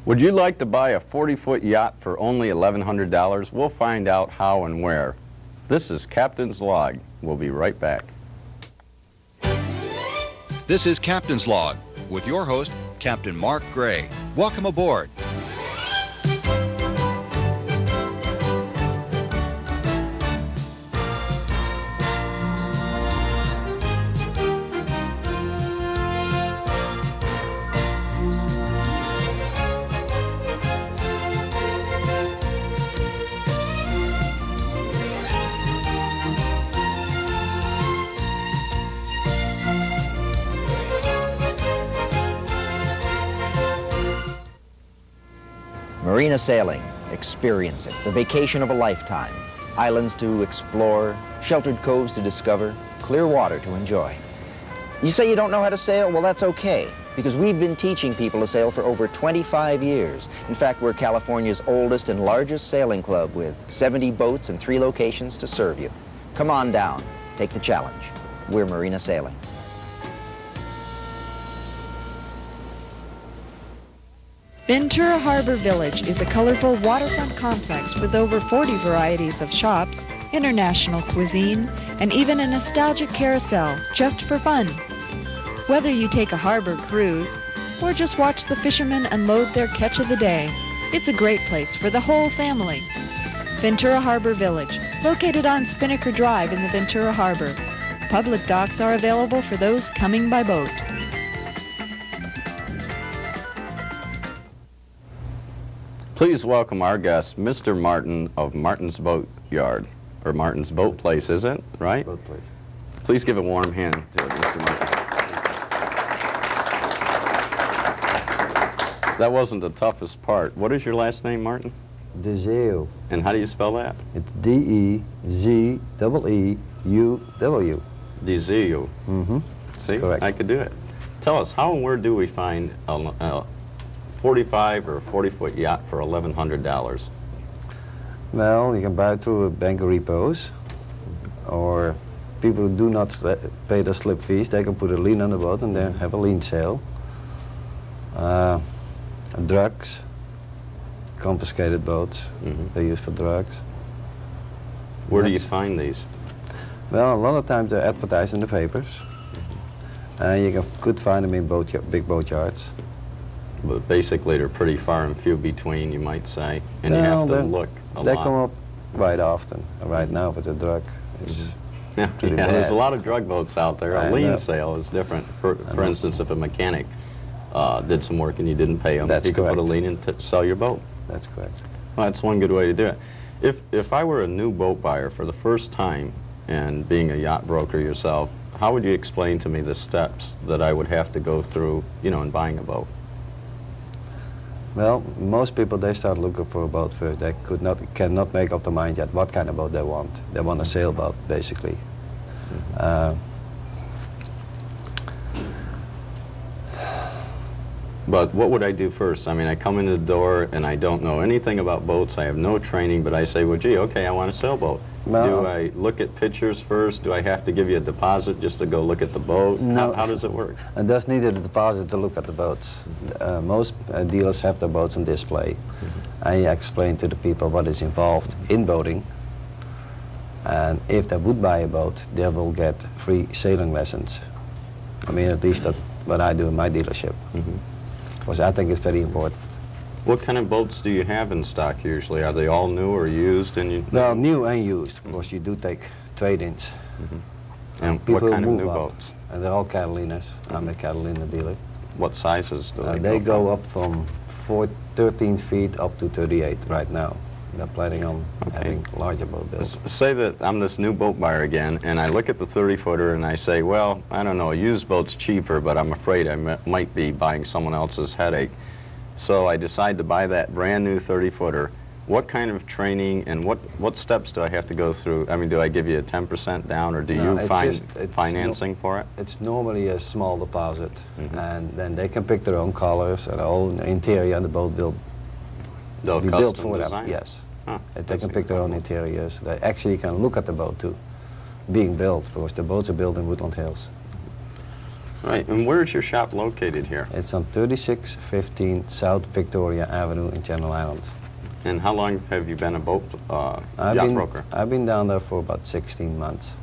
Would you like to buy a 40-foot yacht for only $1,100? We'll find out how and where. This is Captain's Log. We'll be right back. This is Captain's Log with your host, Captain Mark Gray. Welcome aboard. Marina sailing, experience it, the vacation of a lifetime. Islands to explore, sheltered coves to discover, clear water to enjoy. You say you don't know how to sail? Well, that's okay, because we've been teaching people to sail for over 25 years. In fact, we're California's oldest and largest sailing club with 70 boats and 3 locations to serve you. Come on down, take the challenge. We're Marina Sailing. Ventura Harbor Village is a colorful waterfront complex with over 40 varieties of shops, international cuisine, and even a nostalgic carousel just for fun. Whether you take a harbor cruise or just watch the fishermen unload their catch of the day, it's a great place for the whole family. Ventura Harbor Village, located on Spinnaker Drive in the Ventura Harbor. Public docks are available for those coming by boat. Please welcome our guest, Mr. Martin of Martin's Boat Yard, or Martin's Boat Place, is it? Right? Boat Place. Please give a warm hand to Mr. Martin. That wasn't the toughest part. What is your last name, Martin? DeZeeuw. And how do you spell that? It's D-E-Z-E-E-U-W. DeZeeuw. Mm-hmm. See, correct. I could do it. Tell us, how and where do we find a 45 or 40-foot yacht for $1,100? Well, you can buy it through a bank of repos, or people who do not pay the slip fees, they can put a lien on the boat and then have a lien sale. Drugs, confiscated boats, they're used for drugs. Where do you find these? Well, a lot of times they're advertised in the papers. You could find them in big boat yards. But basically, they're pretty far and few between, you might say, and you have to look a lot. They come up quite often. Right now, with the drug, is pretty bad. There's a lot of drug boats out there. A lien know. sale is different. For instance, if a mechanic did some work and you didn't pay him, That's he could correct. put a lien in to sell your boat. That's correct. Well, that's one good way to do it. If I were a new boat buyer for the first time, and being a yacht broker yourself, how would you explain to me the steps that I would have to go through, you know, in buying a boat? Well, most people, they start looking for a boat first. They cannot make up their mind yet what kind of boat they want. They want a sailboat, basically. But what would I do first? I mean, I come in the door and I don't know anything about boats. I have no training, but I say, well, gee, okay, I want a sailboat. Well, do I look at pictures first? Do I have to give you a deposit just to go look at the boat? No. How does it work? And there's needed a deposit to look at the boats. Most dealers have their boats on display. I explain to the people what is involved in boating. And if they would buy a boat, they will get free sailing lessons. I mean, at least that's what I do in my dealership. Because I think it's very important. What kind of boats do you have in stock usually? Are they all new or used? And Well, new and used, because you do take trade-ins. And People what kind of move new up. boats? And they're all Catalinas. I'm a Catalina dealer. What sizes do They go up from 13 feet up to 38 right now. They're planning on having larger boat builds. Say that I'm this new boat buyer again, and I look at the 30-footer and I say, well, I don't know, a used boat's cheaper, but I'm afraid I might be buying someone else's headache. So I decide to buy that brand new 30-footer. What kind of training and what steps do I have to go through? I mean, do I give you a 10% down, or do you find financing for it? It's normally a small deposit, and then they can pick their own colors and own interior, and the boat will be built for them. Yes. Huh, they can pick their own interiors. They actually can look at the boat too, being built, because the boats are built in Woodland Hills. Right, and where is your shop located here? It's on 3615 South Victoria Avenue in Channel Islands. And how long have you been a boat yacht broker? I've been down there for about 16 months.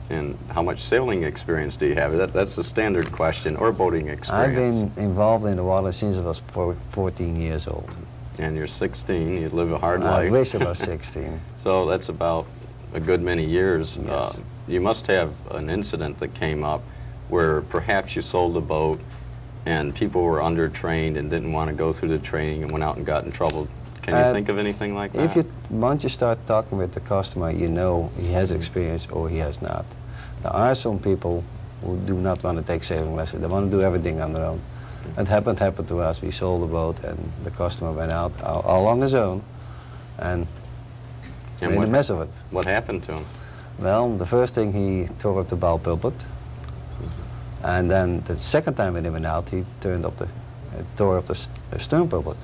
And how much sailing experience do you have? That's a standard question, or boating experience. I've been involved in the water since I was 14 years old. And you're 16, you live a hard I life. wish I was 16. So that's about a good many years. Yes. You must have an incident that came up where perhaps you sold a boat and people were under-trained and didn't want to go through the training and went out and got in trouble. Can you think of anything like that? Once you start talking with the customer, you know he has experience or he has not. There are some people who do not want to take sailing lessons. They want to do everything on their own. It happened to us. We sold the boat and the customer went out all on his own and made a mess of it. What happened to him? Well, the first thing, he tore up the bow pulpit. And then the second time when he went out, he tore up the stern pulpit.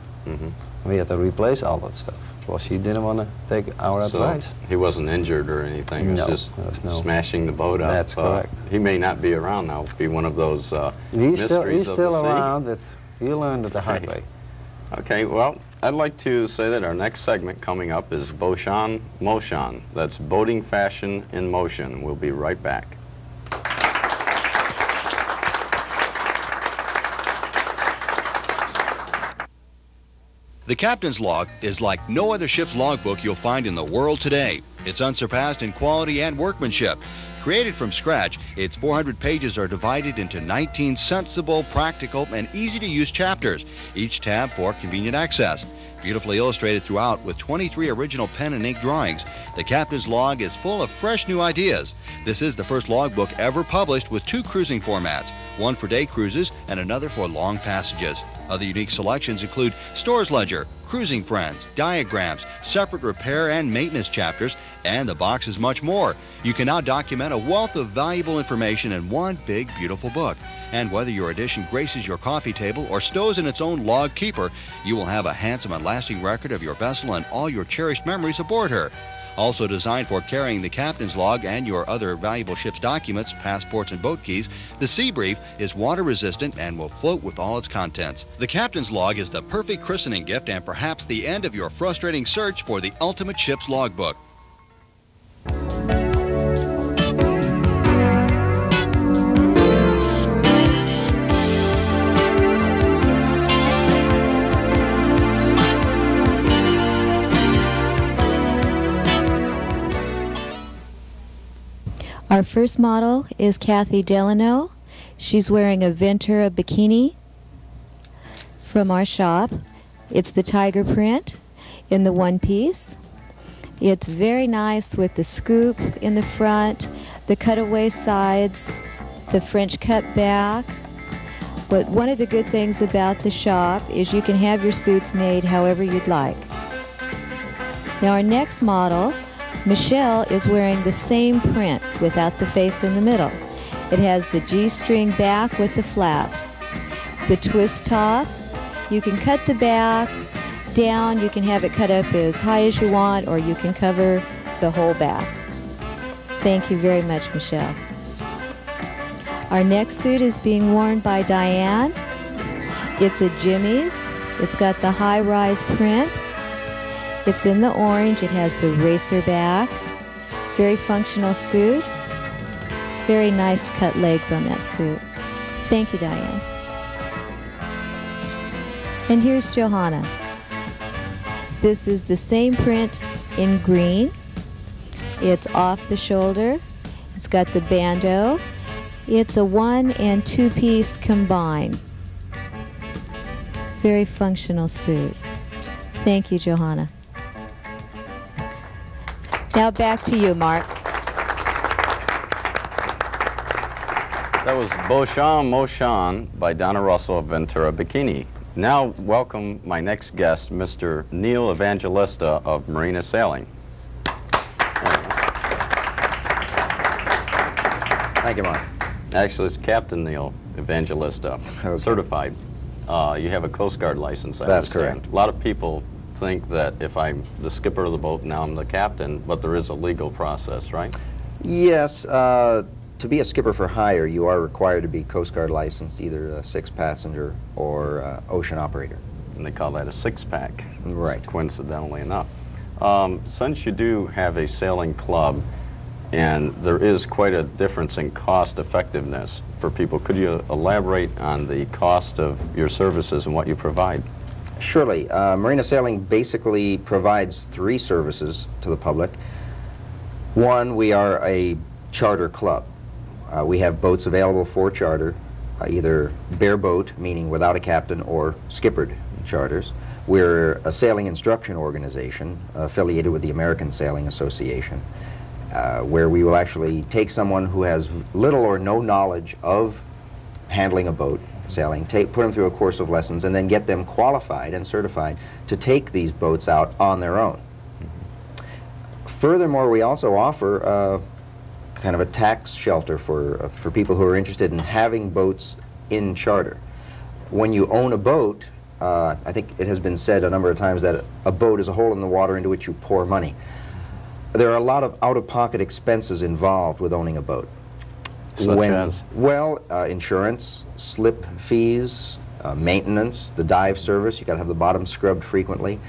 We had to replace all that stuff because he didn't want to take our advice. He wasn't injured or anything. No, it was just there was no. smashing the boat up. That's correct. He may not be around now. Be one of those He's mysteries still of the around, but he learned it the hard way. Okay, well, I'd like to say that our next segment coming up is Boschan Motion. That's boating fashion in motion. We'll be right back. The Captain's Log is like no other ship's logbook you'll find in the world today. It's unsurpassed in quality and workmanship. Created from scratch, its 400 pages are divided into 19 sensible, practical, and easy-to-use chapters, each tab for convenient access. Beautifully illustrated throughout with 23 original pen and ink drawings, the Captain's Log is full of fresh new ideas. This is the first logbook ever published with 2 cruising formats, one for day cruises and another for long passages. Other unique selections include Store's Ledger, Cruising Friends, diagrams, separate repair and maintenance chapters, and the box is much more. You can now document a wealth of valuable information in one big, beautiful book. And whether your edition graces your coffee table or stows in its own log keeper, you will have a handsome and lasting record of your vessel and all your cherished memories aboard her. Also designed for carrying the Captain's Log and your other valuable ship's documents, passports, and boat keys, the Sea Brief is water-resistant and will float with all its contents. The Captain's Log is the perfect christening gift and perhaps the end of your frustrating search for the ultimate ship's logbook. Our first model is Kathy Delano. She's wearing a Ventura bikini from our shop. It's the tiger print in the one piece. It's very nice with the scoop in the front, the cutaway sides, the French cut back. But one of the good things about the shop is you can have your suits made however you'd like. Now our next model, Michelle, is wearing the same print without the face in the middle. It has the G-string back with the flaps, the twist top. You can cut the back down, you can have it cut up as high as you want, or you can cover the whole back. Thank you very much, Michelle. Our next suit is being worn by Diane. It's a Jimmy's. It's got the high-rise print. It's in the orange. It has the racer back. Very functional suit. Very nice cut legs on that suit. Thank you, Diane. And here's Johanna. This is the same print in green. It's off the shoulder. It's got the bandeau. It's a 1- and 2-piece combined. Very functional suit. Thank you, Johanna. Now back to you, Mark. That was Boschan Motion by Donna Russell of Ventura Bikini. Now welcome my next guest, Mr. Neil Evangelista of Marina Sailing. Thank you, Mark. Actually, it's Captain Neil Evangelista, Okay. certified. You have a Coast Guard license, I That's understand. correct. A lot of people think that if I'm the skipper of the boat, now I'm the captain, but there is a legal process, right? Yes, to be a skipper for hire, you are required to be Coast Guard licensed, either a 6-passenger or ocean operator. And they call that a 6-pack. Right. Coincidentally enough. Since you do have a sailing club, and there is quite a difference in cost effectiveness for people, could you elaborate on the cost of your services and what you provide? Surely. Marina Sailing basically provides 3 services to the public. One, we are a charter club. We have boats available for charter, either bareboat, meaning without a captain, or skippered charters. We're a sailing instruction organization affiliated with the American Sailing Association, where we will actually take someone who has little or no knowledge of handling a boat, sailing, put them through a course of lessons, and then get them qualified and certified to take these boats out on their own. Furthermore, we also offer kind of a tax shelter for people who are interested in having boats in charter. When you own a boat, I think it has been said a number of times that a boat is a hole in the water into which you pour money. There are a lot of out-of-pocket expenses involved with owning a boat. Such as? Well, insurance, slip fees, maintenance, the dive service. You've got to have the bottom scrubbed frequently.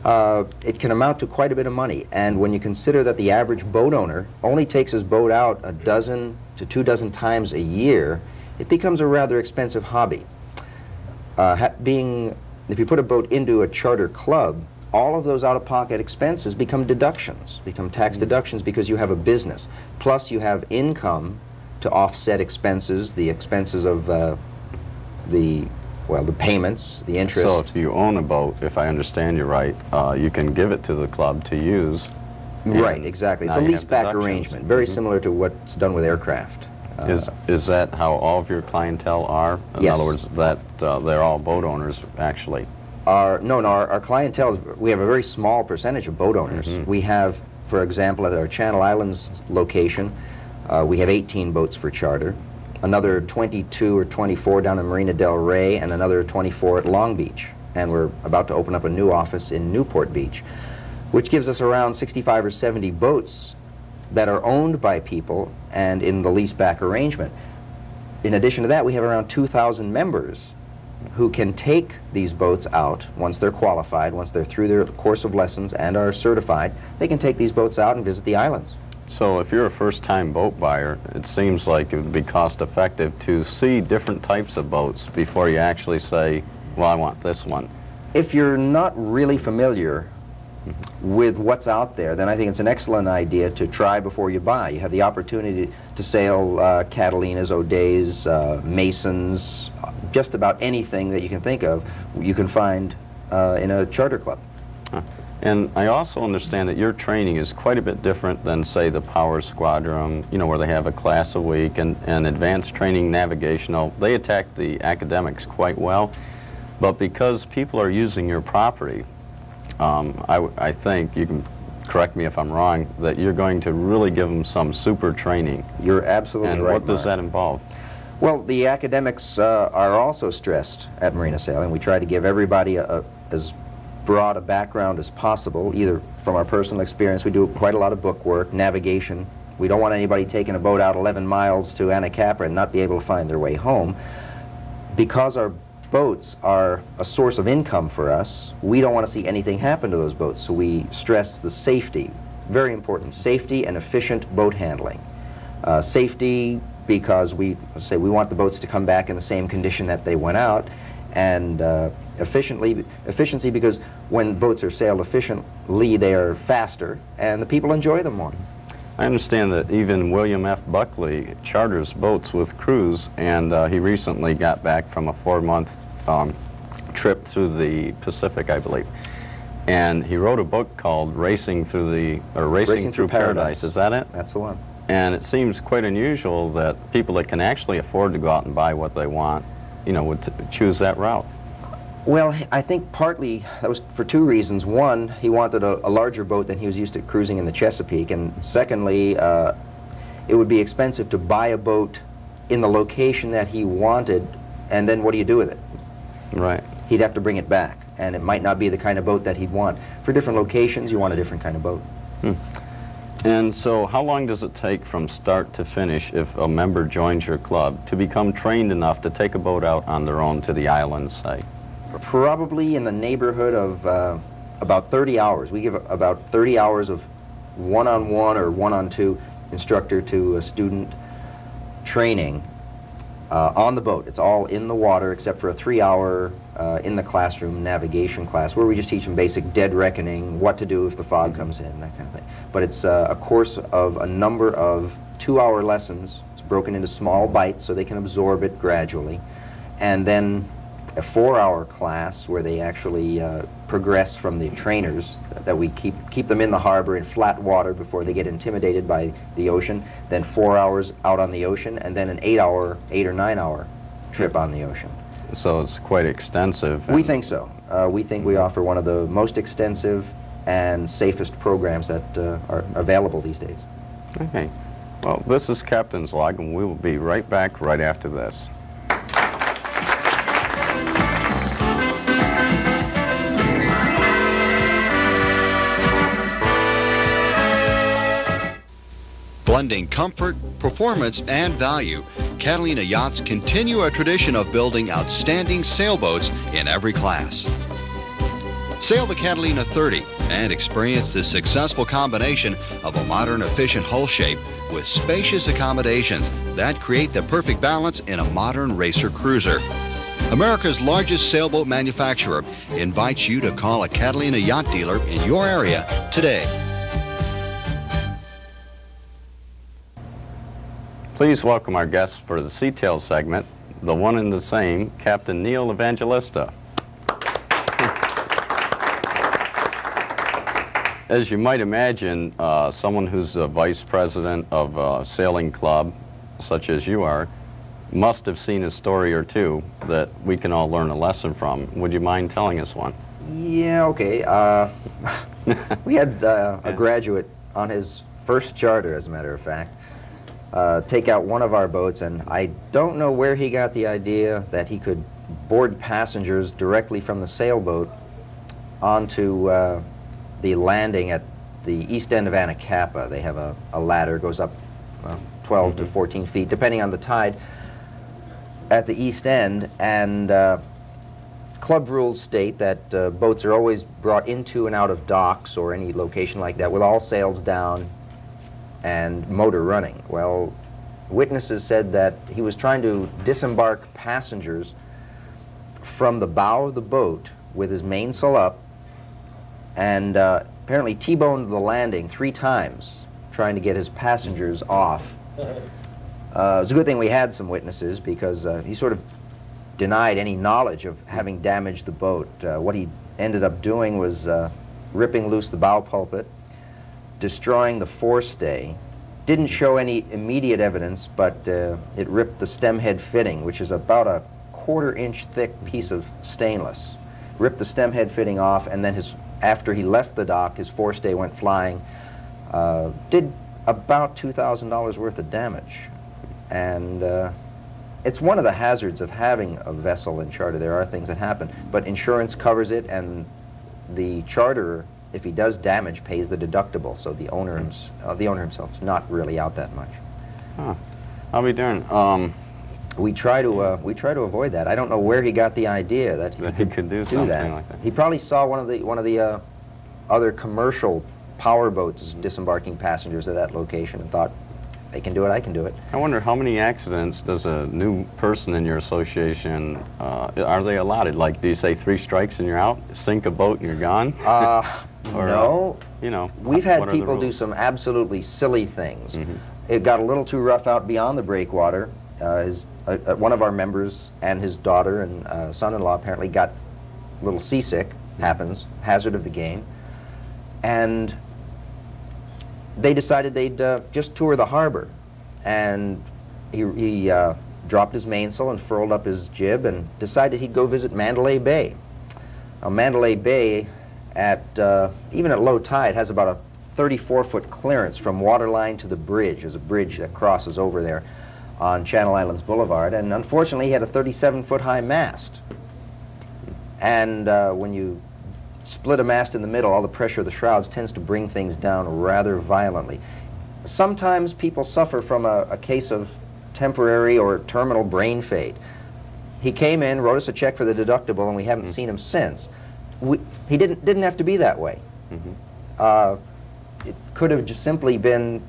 It can amount to quite a bit of money. And when you consider that the average boat owner only takes his boat out 12 to 24 times a year, it becomes a rather expensive hobby. If you put a boat into a charter club, all of those out-of-pocket expenses become deductions, become tax deductions, because you have a business. Plus you have income to offset expenses, the expenses of the payments, the interest. So if you own a boat, if I understand you right, you can give it to the club to use. Right, exactly. It's a leaseback arrangement, very similar to what's done with aircraft. Is that how all of your clientele are? In Yes. other words, that they're all boat owners, actually? Our clientele, we have a very small percentage of boat owners. We have, for example, at our Channel Islands location, we have 18 boats for charter, another 22 or 24 down in Marina del Rey, and another 24 at Long Beach. And we're about to open up a new office in Newport Beach, which gives us around 65 or 70 boats that are owned by people and in the leaseback arrangement. In addition to that, we have around 2,000 members who can take these boats out once they're qualified, once they're through their course of lessons and are certified. They can take these boats out and visit the islands. So if you're a first-time boat buyer, it seems like it would be cost-effective to see different types of boats before you actually say, well, I want this one. If you're not really familiar with what's out there, then I think it's an excellent idea to try before you buy. You have the opportunity to sail Catalinas, O'Days, Masons, just about anything that you can think of, you can find in a charter club. And I also understand that your training is quite a bit different than, say, the Power Squadron, you know, where they have a class a week, and advanced training navigational. They attack the academics quite well, but because people are using your property, I think, you can correct me if I'm wrong, that you're going to really give them some super training. You're absolutely right, And what does Mark. that involve? Well, the academics are also stressed at Marina Sailing. We try to give everybody as broad a background as possible, either from our personal experience. We do quite a lot of book work, navigation. We don't want anybody taking a boat out 11 miles to Anacapa and not be able to find their way home. Because our boats are a source of income for us, we don't want to see anything happen to those boats, so we stress the safety. Very important, safety and efficient boat handling. Safety because we want the boats to come back in the same condition that they went out, and efficiency because when boats are sailed efficiently, they are faster and the people enjoy them more. I understand that even William F. Buckley charters boats with crews, and he recently got back from a 4-month trip through the Pacific, I believe. And he wrote a book called Racing Through Paradise. Is that it? That's the one. And it seems quite unusual that people that can actually afford to go out and buy what they want, you know, would choose that route. Well, I think partly that was for 2 reasons. One, he wanted a larger boat than he was used to cruising in the Chesapeake, and secondly, it would be expensive to buy a boat in the location that he wanted, and then what do you do with it? Right. He'd have to bring it back, and it might not be the kind of boat that he'd want. For different locations, you want a different kind of boat. And so how long does it take from start to finish if a member joins your club to become trained enough to take a boat out on their own to the islands, say? Probably in the neighborhood of about 30 hours. We give about 30 hours of one-on-one or one-on-two instructor to a student training on the boat. It's all in the water except for a 3-hour in the classroom navigation class where we just teach them basic dead reckoning, what to do if the fog comes in, that kind of thing. But it's a course of a number of 2-hour lessons. It's broken into small bites so they can absorb it gradually. And then a 4-hour class where they actually progress from the trainers, that we keep them in the harbor in flat water before they get intimidated by the ocean, then 4 hours out on the ocean, and then an 8 or 9-hour trip on the ocean. So it's quite extensive. We think so. We think we offer one of the most extensive and safest programs that are available these days. Okay. Well, this is Captain's Log, and we will be right back right after this. Blending comfort, performance, and value, Catalina Yachts continue a tradition of building outstanding sailboats in every class. Sail the Catalina 30 and experience the successful combination of a modern, efficient hull shape with spacious accommodations that create the perfect balance in a modern racer cruiser. America's largest sailboat manufacturer invites you to call a Catalina yacht dealer in your area today. Please welcome our guests for the Seatail segment, the one and the same, Captain Neil Evangelista. As you might imagine, someone who's a vice president of a sailing club, such as you are, must have seen a story or two that we can all learn a lesson from. Would you mind telling us one? Yeah, okay. We had a graduate on his first charter, as a matter of fact, take out one of our boats, and I don't know where he got the idea that he could board passengers directly from the sailboat onto the landing at the east end of Anacapa. They have a ladder, goes up 12 to 14 feet, depending on the tide, at the east end, and club rules state that boats are always brought into and out of docks or any location like that with all sails down and motor running. Well, witnesses said that he was trying to disembark passengers from the bow of the boat with his mainsail up, and apparently T-boned the landing 3 times trying to get his passengers off. It was a good thing we had some witnesses, because he sort of denied any knowledge of having damaged the boat. What he ended up doing was ripping loose the bow pulpit, destroying the forestay. Didn't show any immediate evidence, but it ripped the stem head fitting, which is about a 1/4 inch thick piece of stainless. Ripped the stem head fitting off, and then after he left the dock, his forestay went flying. Did about $2,000 worth of damage. And it's one of the hazards of having a vessel in charter. There are things that happen, but insurance covers it, and the charterer, if he does damage, pays the deductible. So the owner himself is not really out that much. Huh. I'll be darned. We try to avoid that. I don't know where he got the idea that he could do something that. like that. He probably saw one of the other commercial power boats disembarking passengers at that location and thought, they can do it, I can do it. I wonder how many accidents does a new person in your association, are they allotted? Like, do you say 3 strikes and you're out? Sink a boat and you're gone? Or, no. You know, we've had people do some absolutely silly things. It got a little too rough out beyond the breakwater. One of our members and his daughter and son-in-law apparently got a little seasick. Happens, hazard of the game. And they decided they'd just tour the harbor. And he dropped his mainsail and furled up his jib and decided he'd go visit Mandalay Bay. Now, Mandalay Bay, even at low tide, has about a 34-foot clearance from waterline to the bridge. There's a bridge that crosses over there on Channel Islands Boulevard, and unfortunately he had a 37-foot high mast. And when you split a mast in the middle, all the pressure of the shrouds tends to bring things down rather violently. Sometimes people suffer from a case of temporary or terminal brain fade. He came in, wrote us a check for the deductible, and we haven't seen him since. He didn't have to be that way. It could have just simply been,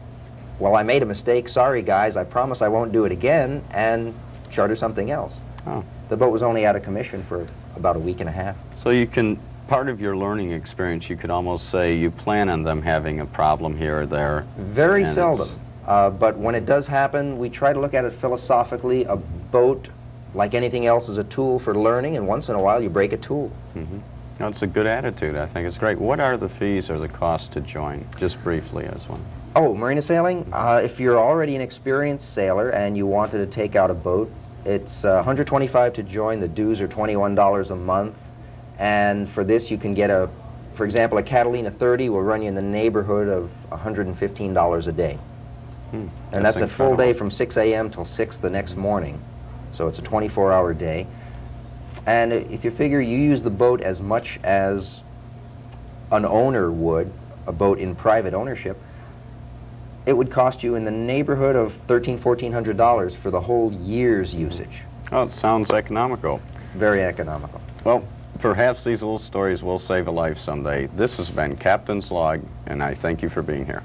well, I made a mistake, sorry guys, I promise I won't do it again, and charter something else. Oh. The boat was only out of commission for about a week and a half. So you can, part of your learning experience, you could almost say you plan on them having a problem here or there. Very seldom. But when it does happen, we try to look at it philosophically. A boat, like anything else, is a tool for learning, and once in a while you break a tool. That's a good attitude. I think it's great. What are the fees or the costs to join, just briefly as one? Oh, marina sailing? If you're already an experienced sailor and you wanted to take out a boat, it's $125 to join. The dues are $21 a month. And for this you can get for example, a Catalina 30 will run you in the neighborhood of $115 a day. And that's a full day from 6 a.m. till 6 the next morning. So it's a 24-hour day. And if you figure you use the boat as much as an owner would, a boat in private ownership, it would cost you in the neighborhood of $1,300, $1,400 for the whole year's usage. Oh, it sounds economical. Very economical. Well, perhaps these little stories will save a life someday. This has been Captain's Log, and I thank you for being here.